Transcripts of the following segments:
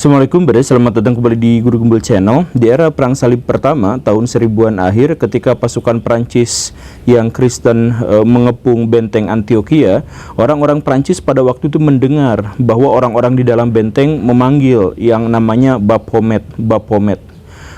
Assalamualaikum, selamat datang kembali di Guru Gembul Channel. Di era Perang Salib pertama, tahun 1000-an akhir, ketika pasukan Prancis yang Kristen mengepung benteng Antioquia, orang-orang Prancis pada waktu itu mendengar bahwa orang-orang di dalam benteng memanggil yang namanya Baphomet.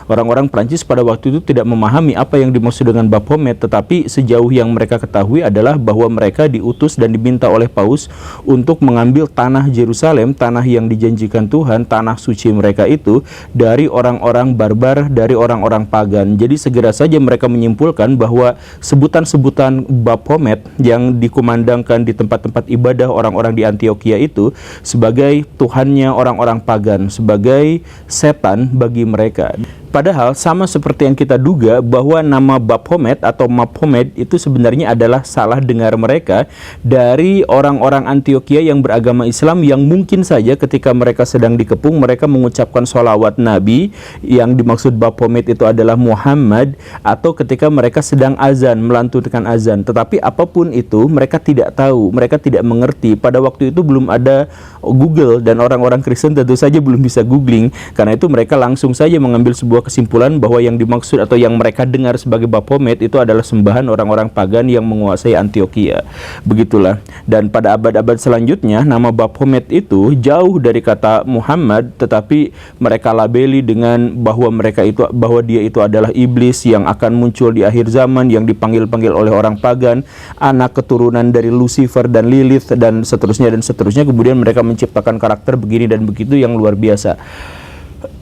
Orang-orang Prancis pada waktu itu tidak memahami apa yang dimaksud dengan Baphomet, tetapi sejauh yang mereka ketahui adalah bahwa mereka diutus dan diminta oleh Paus untuk mengambil tanah Yerusalem, tanah yang dijanjikan Tuhan, tanah suci mereka itu, dari orang-orang barbar, dari orang-orang pagan. Jadi segera saja mereka menyimpulkan bahwa sebutan-sebutan Baphomet yang dikumandangkan di tempat-tempat ibadah orang-orang di Antioquia itu sebagai tuhannya orang-orang pagan, sebagai setan bagi mereka. Padahal sama seperti yang kita duga bahwa nama Baphomet atau Maphomet itu sebenarnya adalah salah dengar mereka dari orang-orang Antioquia yang beragama Islam, yang mungkin saja ketika mereka sedang dikepung mereka mengucapkan sholawat Nabi, yang dimaksud Baphomet itu adalah Muhammad, atau ketika mereka sedang azan, melantunkan azan. Tetapi apapun itu mereka tidak tahu, mereka tidak mengerti. Pada waktu itu belum ada Google dan orang-orang Kristen tentu saja belum bisa googling. Karena itu mereka langsung saja mengambil sebuah kesimpulan bahwa yang dimaksud atau yang mereka dengar sebagai Baphomet itu adalah sembahan orang-orang pagan yang menguasai Antioquia. Begitulah. Dan pada abad-abad selanjutnya nama Baphomet itu jauh dari kata Muhammad, tetapi mereka labeli dengan bahwa dia itu adalah iblis yang akan muncul di akhir zaman, yang dipanggil-panggil oleh orang pagan, anak keturunan dari Lucifer dan Lilith dan seterusnya dan seterusnya. Kemudian mereka menciptakan karakter begini dan begitu yang luar biasa.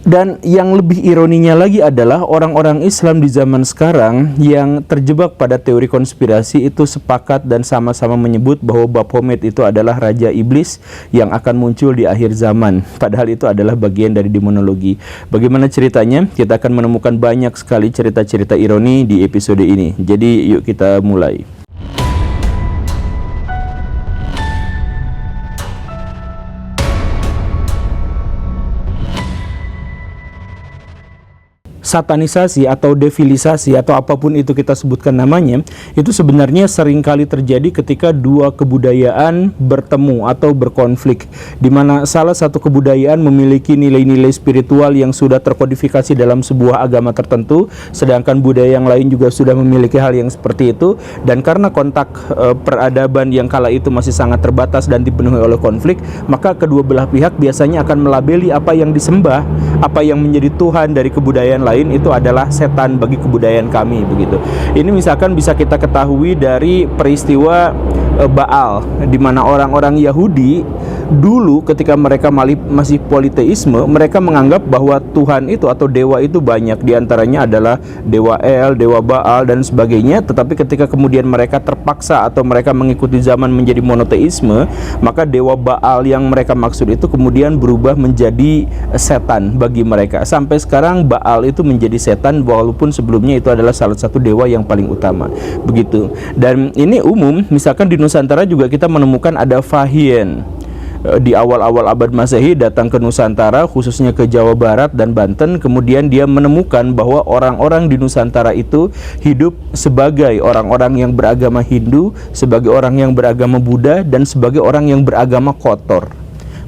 Dan yang lebih ironinya lagi adalah orang-orang Islam di zaman sekarang yang terjebak pada teori konspirasi itu sepakat dan sama-sama menyebut bahwa Baphomet itu adalah raja iblis yang akan muncul di akhir zaman. Padahal itu adalah bagian dari demonologi. Bagaimana ceritanya? Kita akan menemukan banyak sekali cerita-cerita ironi di episode ini. Jadi yuk kita mulai. Satanisasi atau devilisasi atau apapun itu kita sebutkan namanya, itu sebenarnya seringkali terjadi ketika dua kebudayaan bertemu atau berkonflik, di mana salah satu kebudayaan memiliki nilai-nilai spiritual yang sudah terkodifikasi dalam sebuah agama tertentu, sedangkan budaya yang lain juga sudah memiliki hal yang seperti itu. Dan karena kontak peradaban yang kala itu masih sangat terbatas dan dipenuhi oleh konflik, maka kedua belah pihak biasanya akan melabeli apa yang disembah, apa yang menjadi Tuhan dari kebudayaan lain itu adalah setan bagi kebudayaan kami, begitu. Ini misalkan bisa kita ketahui dari peristiwa Baal, di mana orang-orang Yahudi dulu ketika mereka masih politeisme, mereka menganggap bahwa Tuhan itu atau dewa itu banyak, diantaranya adalah dewa El, dewa Baal dan sebagainya. Tetapi ketika kemudian mereka terpaksa atau mereka mengikuti zaman menjadi monoteisme, maka dewa Baal yang mereka maksud itu kemudian berubah menjadi setan bagi mereka. Sampai sekarang Baal itu menjadi setan, walaupun sebelumnya itu adalah salah satu dewa yang paling utama, begitu. Dan ini umum, misalkan di Nusantara juga kita menemukan ada Fahien. Di awal-awal abad Masehi datang ke Nusantara, khususnya ke Jawa Barat dan Banten. Kemudian dia menemukan bahwa orang-orang di Nusantara itu hidup sebagai orang-orang yang beragama Hindu, sebagai orang yang beragama Buddha, dan sebagai orang yang beragama kotor.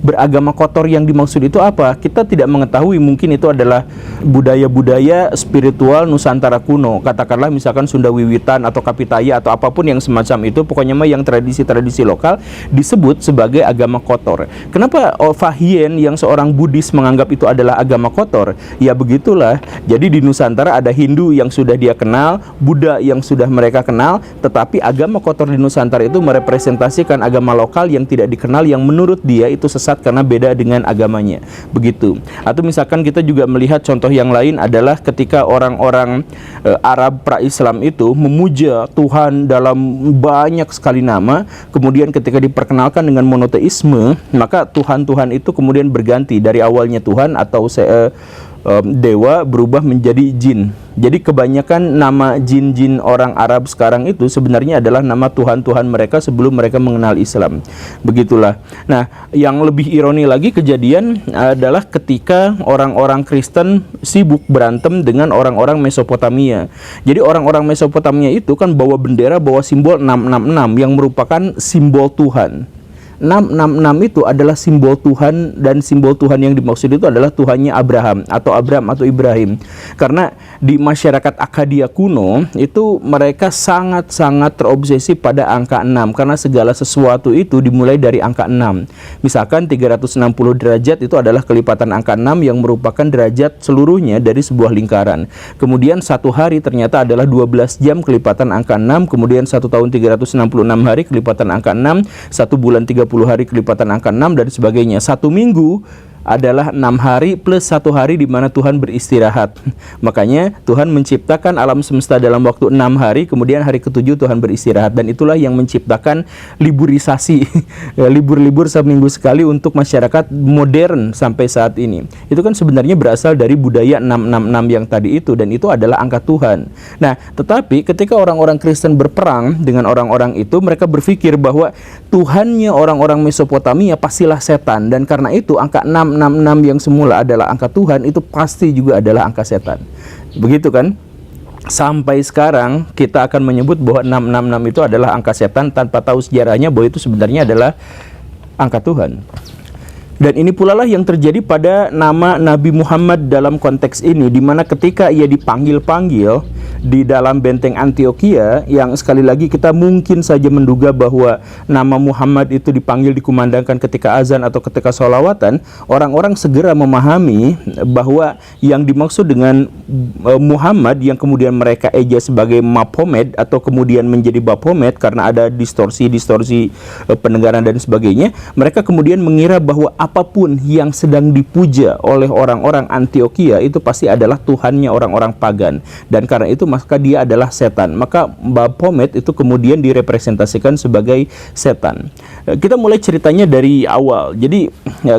Beragama kotor yang dimaksud itu apa? Kita tidak mengetahui, mungkin itu adalah budaya-budaya spiritual Nusantara kuno. Katakanlah misalkan Sunda Wiwitan atau Kapitaya atau apapun yang semacam itu, pokoknya mah yang tradisi-tradisi lokal disebut sebagai agama kotor. Kenapa Fahien yang seorang Buddhis menganggap itu adalah agama kotor? Ya begitulah. Jadi di Nusantara ada Hindu yang sudah dia kenal, Buddha yang sudah mereka kenal, tetapi agama kotor di Nusantara itu merepresentasikan agama lokal yang tidak dikenal, yang menurut dia itu sesat karena beda dengan agamanya, begitu. Atau misalkan kita juga melihat contoh yang lain adalah ketika orang-orang Arab pra-Islam itu memuja Tuhan dalam banyak sekali nama, kemudian ketika diperkenalkan dengan monoteisme, maka Tuhan-Tuhan itu kemudian berganti, dari awalnya Tuhan atau dewa berubah menjadi jin. Jadi kebanyakan nama jin-jin orang Arab sekarang itu sebenarnya adalah nama Tuhan-Tuhan mereka sebelum mereka mengenal Islam. Begitulah. Nah, yang lebih ironi lagi kejadian adalah ketika orang-orang Kristen sibuk berantem dengan orang-orang Mesopotamia. Jadi orang-orang Mesopotamia itu kan bawa bendera, bawa simbol 666 yang merupakan simbol Tuhan. 666 itu adalah simbol Tuhan, dan simbol Tuhan yang dimaksud itu adalah Tuhannya Abraham atau Ibrahim. Karena di masyarakat Akkadia kuno itu mereka sangat-sangat terobsesi pada angka 6, karena segala sesuatu itu dimulai dari angka 6. Misalkan 360 derajat itu adalah kelipatan angka 6 yang merupakan derajat seluruhnya dari sebuah lingkaran. Kemudian satu hari ternyata adalah 12 jam kelipatan angka 6, kemudian 1 tahun 366 hari kelipatan angka 6, 1 bulan 30 hari kelipatan angka 6, dan sebagainya. 1 minggu adalah 6 hari plus 1 hari di mana Tuhan beristirahat. Makanya Tuhan menciptakan alam semesta dalam waktu 6 hari, kemudian hari ke-7 Tuhan beristirahat, dan itulah yang menciptakan liburisasi, libur-libur seminggu sekali untuk masyarakat modern sampai saat ini. Itu kan sebenarnya berasal dari budaya 666 yang tadi itu, dan itu adalah angka Tuhan. Nah, tetapi ketika orang-orang Kristen berperang dengan orang-orang itu, mereka berpikir bahwa Tuhannya orang-orang Mesopotamia pastilah setan, dan karena itu angka 666 yang semula adalah angka Tuhan itu pasti juga adalah angka setan. Begitu kan? Sampai sekarang kita akan menyebut bahwa 666 itu adalah angka setan tanpa tahu sejarahnya bahwa itu sebenarnya adalah angka Tuhan. Dan ini pula lah yang terjadi pada nama Nabi Muhammad dalam konteks ini, di mana ketika ia dipanggil-panggil di dalam benteng Antioquia, yang sekali lagi kita mungkin saja menduga bahwa nama Muhammad itu dipanggil dikumandangkan ketika azan atau ketika sholawatan, orang-orang segera memahami bahwa yang dimaksud dengan Muhammad yang kemudian mereka eja sebagai Mahomet atau kemudian menjadi Baphomet karena ada distorsi pendengaran dan sebagainya, mereka kemudian mengira bahwa apapun yang sedang dipuja oleh orang-orang Antioquia itu pasti adalah Tuhannya orang-orang pagan, dan karena itu maka dia adalah setan. Maka Baphomet itu kemudian direpresentasikan sebagai setan. Kita mulai ceritanya dari awal. Jadi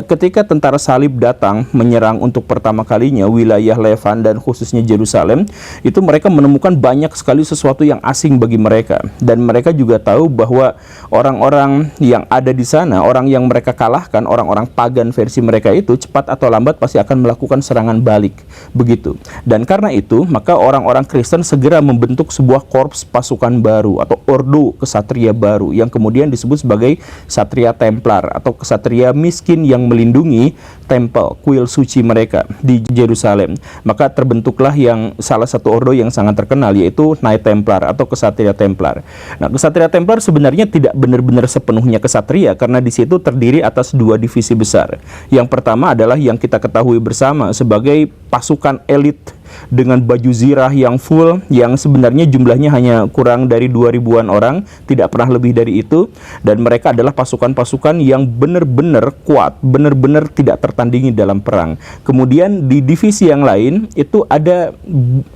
ketika tentara salib datang menyerang untuk pertama kalinya wilayah Levan dan khususnya Yerusalem, itu mereka menemukan banyak sekali sesuatu yang asing bagi mereka, dan mereka juga tahu bahwa orang-orang yang ada di sana, orang yang mereka kalahkan, orang-orang pagan versi mereka itu cepat atau lambat pasti akan melakukan serangan balik, begitu. Dan karena itu maka orang-orang Kristen segera membentuk sebuah korps pasukan baru atau ordo kesatria baru yang kemudian disebut sebagai Satria Templar atau kesatria miskin yang melindungi tempel, kuil suci mereka di Yerusalem. Maka terbentuklah yang salah satu ordo yang sangat terkenal, yaitu Knight Templar atau kesatria Templar. Nah, kesatria Templar sebenarnya tidak benar-benar sepenuhnya kesatria, karena di situ terdiri atas dua divisi besar. Yang pertama adalah yang kita ketahui bersama sebagai pasukan elit dengan baju zirah yang full, yang sebenarnya jumlahnya hanya kurang dari 2000-an orang, tidak pernah lebih dari itu, dan mereka adalah pasukan-pasukan yang benar-benar kuat, benar-benar tidak tertandingi dalam perang. Kemudian di divisi yang lain itu ada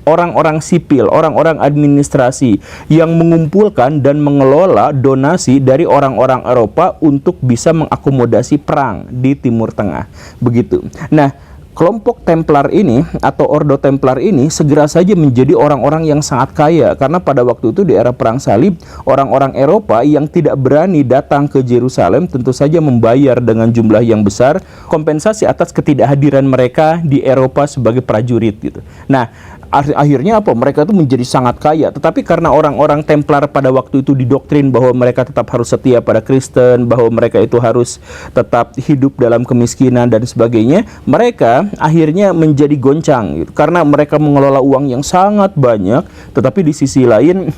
orang-orang sipil, orang-orang administrasi yang mengumpulkan dan mengelola donasi dari orang-orang Eropa untuk bisa mengakomodasi perang di Timur Tengah, begitu. Nah, kelompok Templar ini atau Ordo Templar ini segera saja menjadi orang-orang yang sangat kaya, karena pada waktu itu di era Perang Salib, orang-orang Eropa yang tidak berani datang ke Yerusalem tentu saja membayar dengan jumlah yang besar kompensasi atas ketidakhadiran mereka di Eropa sebagai prajurit gitu. Nah, akhirnya apa? Mereka itu menjadi sangat kaya. Tetapi karena orang-orang Templar pada waktu itu didoktrin bahwa mereka tetap harus setia pada Kristen, bahwa mereka itu harus tetap hidup dalam kemiskinan dan sebagainya, mereka akhirnya menjadi goncang gitu. Karena mereka mengelola uang yang sangat banyak, tetapi di sisi lain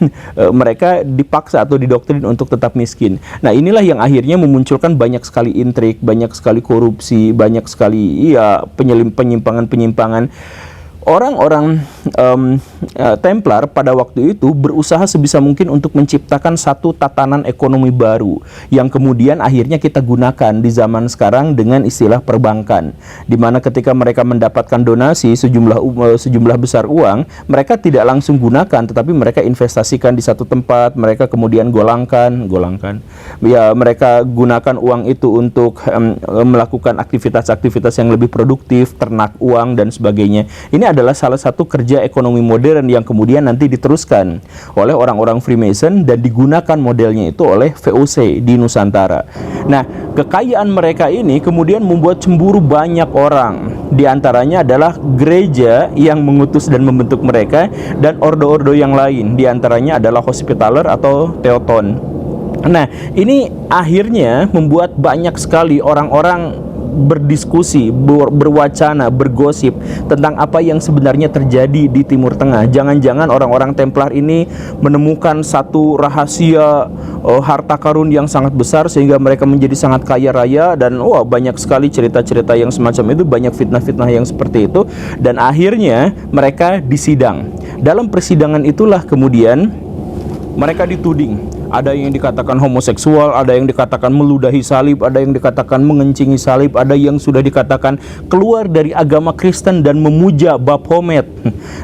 mereka dipaksa atau didoktrin untuk tetap miskin. Nah, inilah yang akhirnya memunculkan banyak sekali intrik, banyak sekali korupsi, banyak sekali penyimpangan-penyimpangan. Orang-orang Templar pada waktu itu berusaha sebisa mungkin untuk menciptakan satu tatanan ekonomi baru yang kemudian akhirnya kita gunakan di zaman sekarang dengan istilah perbankan, di mana ketika mereka mendapatkan donasi sejumlah besar uang, mereka tidak langsung gunakan, tetapi mereka investasikan di satu tempat, mereka kemudian golangkan ya, mereka gunakan uang itu untuk melakukan aktivitas-aktivitas yang lebih produktif, ternak uang dan sebagainya. Ini adalah salah satu kerja ekonomi modern yang kemudian nanti diteruskan oleh orang-orang Freemason dan digunakan modelnya itu oleh VOC di Nusantara. Nah, kekayaan mereka ini kemudian membuat cemburu banyak orang. Di antaranya adalah gereja yang mengutus dan membentuk mereka, dan ordo-ordo yang lain. Di antaranya adalah Hospitaller atau Teuton. Nah, ini akhirnya membuat banyak sekali orang-orang berdiskusi, berwacana, bergosip tentang apa yang sebenarnya terjadi di Timur Tengah. Jangan-jangan orang-orang Templar ini menemukan satu rahasia harta karun yang sangat besar sehingga mereka menjadi sangat kaya raya, dan wah, banyak sekali cerita-cerita yang semacam itu, banyak fitnah-fitnah yang seperti itu, dan akhirnya mereka disidang. Dalam persidangan itulah kemudian mereka dituding. Ada yang dikatakan homoseksual, ada yang dikatakan meludahi salib, ada yang dikatakan mengencingi salib, ada yang sudah dikatakan keluar dari agama Kristen dan memuja Baphomet.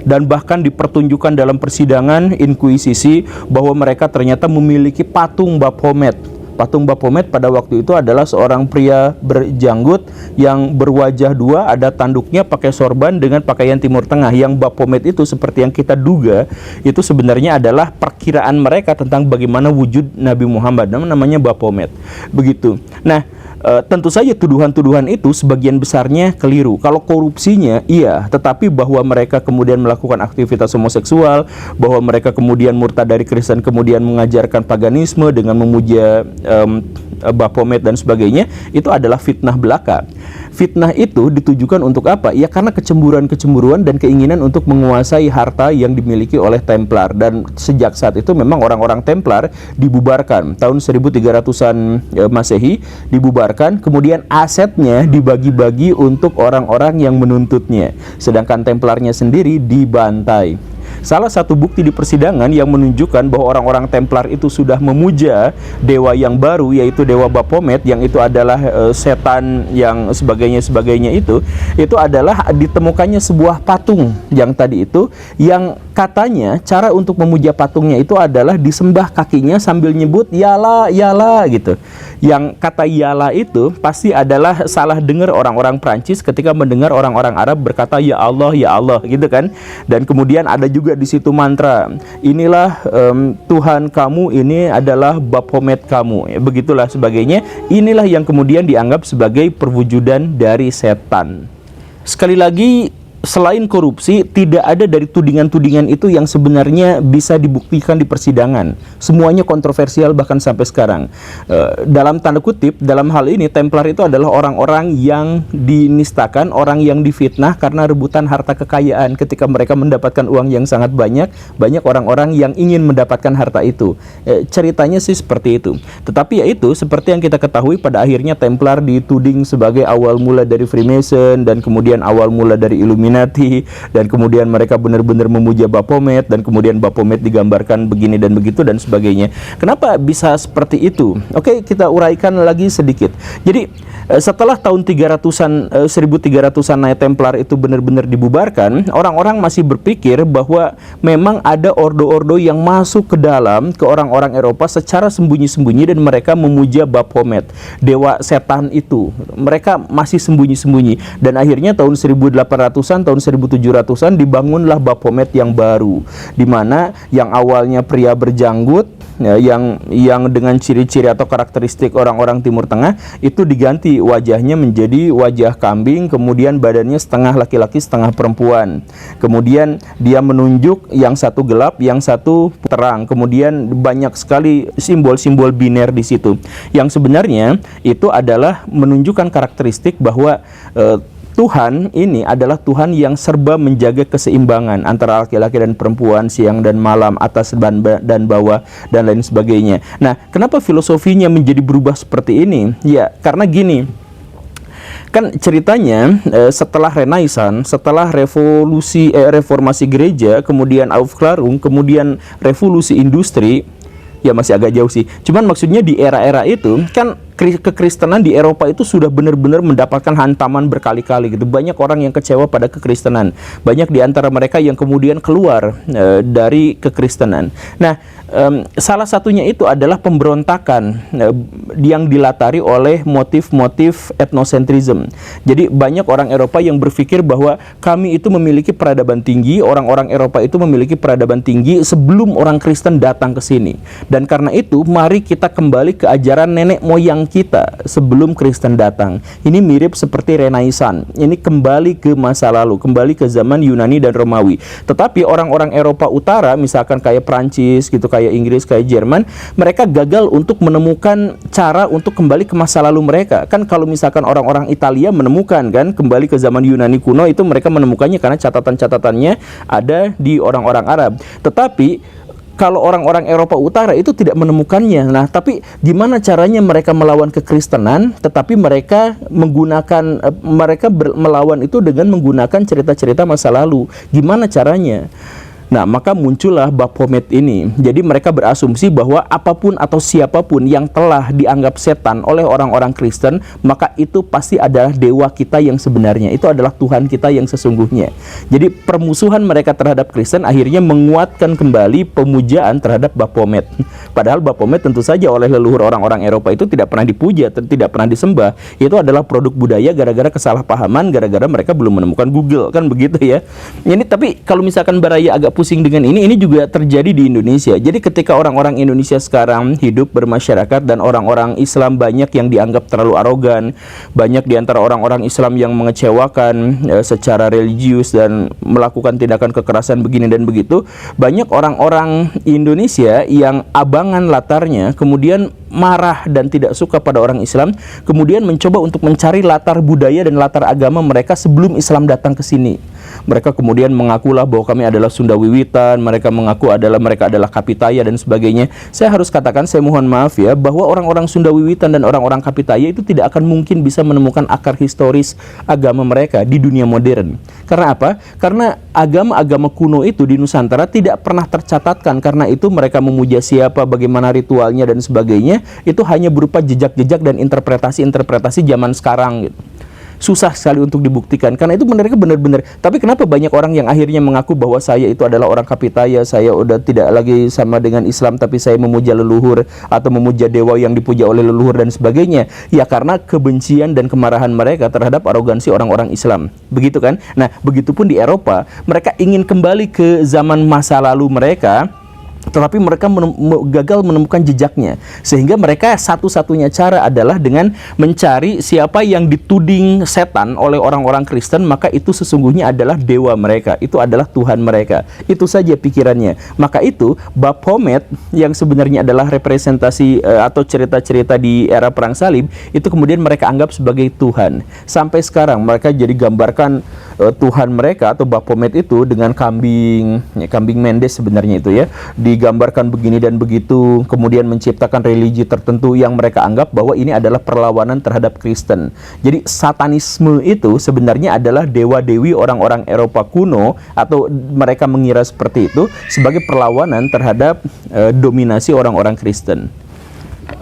Dan bahkan dipertunjukkan dalam persidangan inkuisisi bahwa mereka ternyata memiliki patung Baphomet. Patung Baphomet pada waktu itu adalah seorang pria berjanggut yang berwajah dua, ada tanduknya, pakai sorban dengan pakaian Timur Tengah. Yang Baphomet itu seperti yang kita duga, itu sebenarnya adalah perkiraan mereka tentang bagaimana wujud Nabi Muhammad, namanya Baphomet. Begitu. Nah, tentu saja tuduhan-tuduhan itu sebagian besarnya keliru. Kalau korupsinya iya, tetapi bahwa mereka kemudian melakukan aktivitas homoseksual, bahwa mereka kemudian murtad dari Kristen, kemudian mengajarkan paganisme dengan memuja Baphomet dan sebagainya, itu adalah fitnah belaka. Fitnah itu ditujukan untuk apa? Ya karena kecemburuan-kecemburuan dan keinginan untuk menguasai harta yang dimiliki oleh Templar. Dan sejak saat itu memang orang-orang Templar dibubarkan. Tahun 1300-an Masehi dibubarkan, kemudian asetnya dibagi-bagi untuk orang-orang yang menuntutnya. Sedangkan Templarnya sendiri dibantai. Salah satu bukti di persidangan yang menunjukkan bahwa orang-orang Templar itu sudah memuja dewa yang baru, yaitu dewa Baphomet, yang itu adalah setan yang sebagainya itu adalah ditemukannya sebuah patung yang tadi itu, yang katanya cara untuk memuja patungnya itu adalah disembah kakinya sambil nyebut yala yala gitu. Yang kata yala itu pasti adalah salah dengar orang-orang Prancis ketika mendengar orang-orang Arab berkata ya Allah gitu kan. Dan kemudian ada juga di situ mantra, inilah Tuhan kamu, ini adalah Baphomet kamu, ya, begitulah sebagainya. Inilah yang kemudian dianggap sebagai perwujudan dari setan. Sekali lagi, selain korupsi, tidak ada dari tudingan-tudingan itu yang sebenarnya bisa dibuktikan di persidangan. Semuanya kontroversial bahkan sampai sekarang. Dalam tanda kutip, dalam hal ini Templar itu adalah orang-orang yang dinistakan, orang yang difitnah karena rebutan harta kekayaan. Ketika mereka mendapatkan uang yang sangat banyak, banyak orang-orang yang ingin mendapatkan harta itu. Ceritanya sih seperti itu. Tetapi yaitu, seperti yang kita ketahui, pada akhirnya Templar dituding sebagai awal mula dari Freemason, dan kemudian awal mula dari Illuminati, dan kemudian mereka benar-benar memuja Baphomet, dan kemudian Baphomet digambarkan begini dan begitu dan sebagainya. Kenapa bisa seperti itu? Oke, kita uraikan lagi sedikit. Jadi setelah tahun 1300-an Templar itu benar-benar dibubarkan, orang-orang masih berpikir bahwa memang ada ordo-ordo yang masuk ke dalam, ke orang-orang Eropa secara sembunyi-sembunyi, dan mereka memuja Baphomet, dewa setan itu. Mereka masih sembunyi-sembunyi, dan akhirnya tahun 1800-an, tahun 1700-an dibangunlah Baphomet yang baru, di mana yang awalnya pria berjanggut, ya, yang dengan ciri-ciri atau karakteristik orang-orang Timur Tengah, itu diganti wajahnya menjadi wajah kambing, kemudian badannya setengah laki-laki setengah perempuan. Kemudian dia menunjuk yang satu gelap, yang satu terang. Kemudian banyak sekali simbol-simbol biner di situ, yang sebenarnya itu adalah menunjukkan karakteristik bahwa Tuhan ini adalah Tuhan yang serba menjaga keseimbangan antara laki-laki dan perempuan, siang dan malam, atas dan bawah, dan lain sebagainya. Nah, kenapa filosofinya menjadi berubah seperti ini? Ya, karena gini, kan ceritanya setelah Renaissance, setelah reformasi gereja, kemudian Aufklärung, kemudian revolusi industri, ya masih agak jauh sih. Cuman maksudnya di era-era itu kan kekristenan di Eropa itu sudah benar-benar mendapatkan hantaman berkali-kali gitu. Banyak orang yang kecewa pada kekristenan. Banyak di antara mereka yang kemudian keluar dari kekristenan. Nah, salah satunya itu adalah pemberontakan yang dilatari oleh motif-motif etnosentrism. Jadi banyak orang Eropa yang berpikir bahwa kami itu memiliki peradaban tinggi, orang-orang Eropa itu memiliki peradaban tinggi sebelum orang Kristen datang ke sini. Dan karena itu, mari kita kembali ke ajaran nenek moyang orang kita sebelum Kristen datang. Ini mirip seperti Renaissance. Ini kembali ke masa lalu, kembali ke zaman Yunani dan Romawi. Tetapi orang-orang Eropa Utara, misalkan kayak Prancis gitu, kayak Inggris, kayak Jerman, mereka gagal untuk menemukan cara untuk kembali ke masa lalu mereka. Kan kalau misalkan orang-orang Italia menemukan kan kembali ke zaman Yunani kuno, itu mereka menemukannya karena catatan-catatannya ada di orang-orang Arab. Tetapi kalau orang-orang Eropa Utara itu tidak menemukannya. Nah, tapi gimana caranya mereka melawan kekristenan, tetapi mereka menggunakan melawan itu dengan menggunakan cerita-cerita masa lalu. Gimana caranya? Nah, maka muncullah Baphomet ini. Jadi mereka berasumsi bahwa apapun atau siapapun yang telah dianggap setan oleh orang-orang Kristen, maka itu pasti adalah dewa kita yang sebenarnya. Itu adalah Tuhan kita yang sesungguhnya. Jadi permusuhan mereka terhadap Kristen akhirnya menguatkan kembali pemujaan terhadap Baphomet. Padahal Baphomet tentu saja oleh leluhur orang-orang Eropa itu tidak pernah dipuja, tidak pernah disembah. Itu adalah produk budaya gara-gara kesalahpahaman, gara-gara mereka belum menemukan Google, kan begitu ya. Ini tapi kalau misalkan Baraya agak pusing dengan ini juga terjadi di Indonesia. Jadi ketika orang-orang Indonesia sekarang hidup bermasyarakat dan orang-orang Islam banyak yang dianggap terlalu arogan, banyak di antara orang-orang Islam yang mengecewakan secara religius dan melakukan tindakan kekerasan begini dan begitu, banyak orang-orang Indonesia yang abangan latarnya kemudian marah dan tidak suka pada orang Islam, kemudian mencoba untuk mencari latar budaya dan latar agama mereka sebelum Islam datang ke sini. Mereka kemudian mengakulah bahwa kami adalah Sunda Wiwitan, mereka mengaku mereka adalah Kapitaya dan sebagainya. Saya harus katakan, saya mohon maaf ya, bahwa orang-orang Sunda Wiwitan dan orang-orang Kapitaya itu tidak akan mungkin bisa menemukan akar historis agama mereka di dunia modern. Karena apa? Karena agama-agama kuno itu di Nusantara tidak pernah tercatatkan. Karena itu mereka memuja siapa, bagaimana ritualnya dan sebagainya, itu hanya berupa jejak-jejak dan interpretasi-interpretasi zaman sekarang gitu. Susah sekali untuk dibuktikan, karena itu mereka benar-benar. Tapi kenapa banyak orang yang akhirnya mengaku bahwa saya itu adalah orang Kapitaya, saya udah tidak lagi sama dengan Islam, tapi saya memuja leluhur atau memuja dewa yang dipuja oleh leluhur dan sebagainya? Ya karena kebencian dan kemarahan mereka terhadap arogansi orang-orang Islam. Begitu kan? Nah, begitupun di Eropa, mereka ingin kembali ke zaman masa lalu mereka, tetapi mereka gagal menemukan jejaknya. Sehingga mereka satu-satunya cara adalah dengan mencari siapa yang dituding setan oleh orang-orang Kristen, maka itu sesungguhnya adalah dewa mereka, itu adalah Tuhan mereka. Itu saja pikirannya. Maka itu Baphomet yang sebenarnya adalah representasi atau cerita-cerita di era Perang Salib, itu kemudian mereka anggap sebagai Tuhan. Sampai sekarang mereka jadi gambarkan Tuhan mereka atau Baphomet itu dengan kambing, kambing Mendes sebenarnya itu ya, digambarkan begini dan begitu, kemudian menciptakan religi tertentu yang mereka anggap bahwa ini adalah perlawanan terhadap Kristen. Jadi satanisme itu sebenarnya adalah dewa-dewi orang-orang Eropa kuno, atau mereka mengira seperti itu, sebagai perlawanan terhadap dominasi orang-orang Kristen.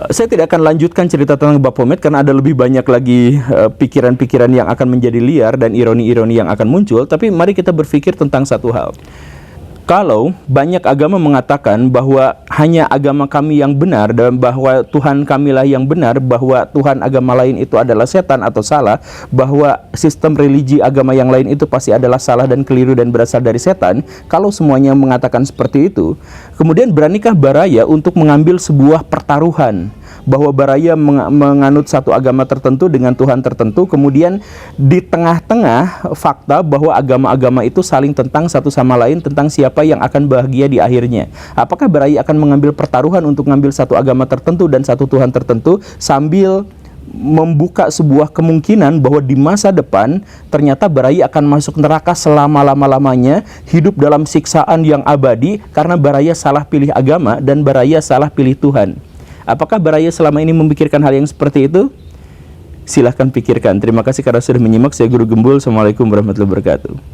Saya tidak akan lanjutkan cerita tentang Baphomet karena ada lebih banyak lagi pikiran-pikiran yang akan menjadi liar dan ironi-ironi yang akan muncul. Tapi mari kita berpikir tentang satu hal. Kalau banyak agama mengatakan bahwa hanya agama kami yang benar dan bahwa Tuhan kamilah yang benar, bahwa Tuhan agama lain itu adalah setan atau salah, bahwa sistem religi agama yang lain itu pasti adalah salah dan keliru dan berasal dari setan, kalau semuanya mengatakan seperti itu, kemudian beranikah Baraya untuk mengambil sebuah pertaruhan bahwa Baraya menganut satu agama tertentu dengan Tuhan tertentu, kemudian di tengah-tengah fakta bahwa agama-agama itu saling tentang satu sama lain, tentang siapa yang akan bahagia di akhirnya? Apakah Baraya akan mengambil pertaruhan untuk mengambil satu agama tertentu dan satu Tuhan tertentu, sambil membuka sebuah kemungkinan bahwa di masa depan ternyata Baraya akan masuk neraka selama-lama-lamanya, hidup dalam siksaan yang abadi karena Baraya salah pilih agama dan Baraya salah pilih Tuhan? Apakah Baraya selama ini memikirkan hal yang seperti itu? Silahkan pikirkan. Terima kasih karena sudah menyimak. Saya Guru Gembul. Assalamualaikum warahmatullahi wabarakatuh.